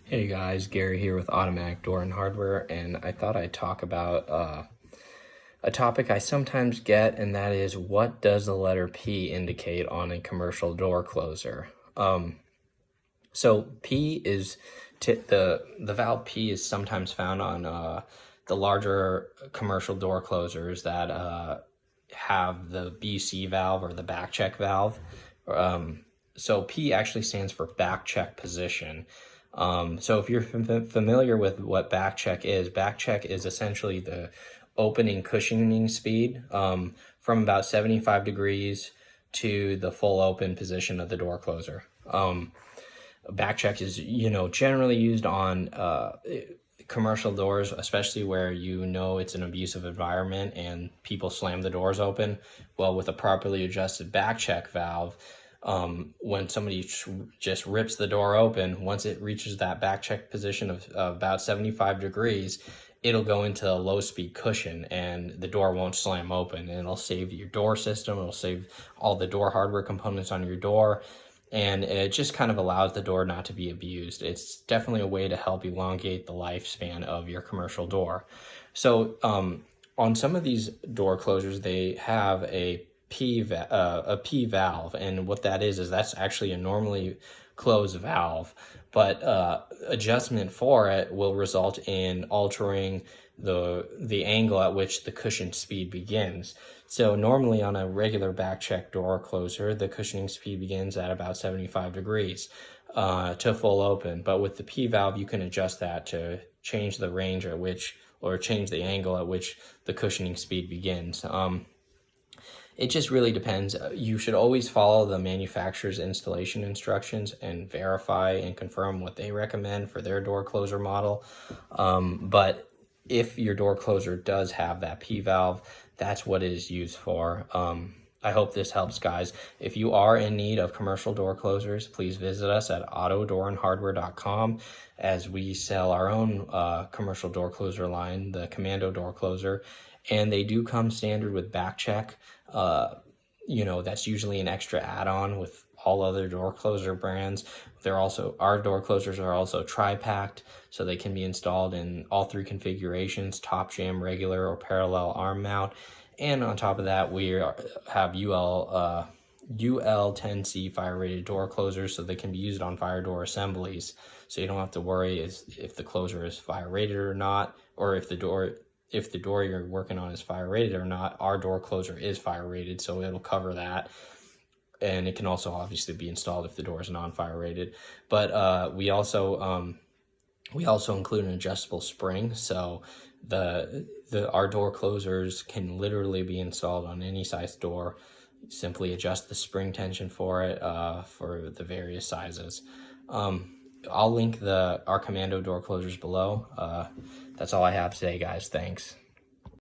Hey guys, Gary here with Automatic Door and Hardware, and I thought I'd talk about a topic I sometimes get, and that is, what does the letter P indicate on a commercial door closer? So P is the valve P is sometimes found on the larger commercial door closers that have the BC valve or the back check valve. So P actually stands for back check position. So if you're familiar with what back check is essentially the opening cushioning speed from about 75 degrees to the full open position of the door closer. Back check is, generally used on commercial doors, especially where it's an abusive environment and people slam the doors open. Well, with a properly adjusted back check valve, when somebody just rips the door open, once it reaches that back check position of about 75 degrees, it'll go into a low speed cushion and the door won't slam open, and it'll save your door system. It'll save all the door hardware components on your door, and it just kind of allows the door not to be abused. It's definitely a way to help elongate the lifespan of your commercial door. So on some of these door closers, they have a P valve, and what that is that's actually a normally closed valve, but adjustment for it will result in altering the angle at which the cushion speed begins. So normally on a regular back check door closer, the cushioning speed begins at about 75 degrees to full open, but with the P valve you can adjust that to change the range at which, or change the angle at which the cushioning speed begins. It just really depends. You should always follow the manufacturer's installation instructions and verify and confirm what they recommend for their door closer model. But if your door closer does have that P valve, that's what it is used for. I hope this helps, guys. If you are in need of commercial door closers, please visit us at autodoorandhardware.com, as we sell our own commercial door closer line, the Commando door closer, and they do come standard with back check. That's usually an extra add-on with all other door closer brands. Our door closers are also tri-packed, so they can be installed in all three configurations: top jam, regular, or parallel arm mount. And on top of that, we have UL10C fire rated door closers, so they can be used on fire door assemblies. So you don't have to worry if the closer is fire rated or not, or if the door you're working on is fire rated or not. Our door closer is fire rated, so it'll cover that. And it can also obviously be installed if the door is non-fire rated. But we also include an adjustable spring, so our door closers can literally be installed on any size door. Simply adjust the spring tension for it for the various sizes. I'll link our Commando door closers below. That's all I have today, guys. Thanks.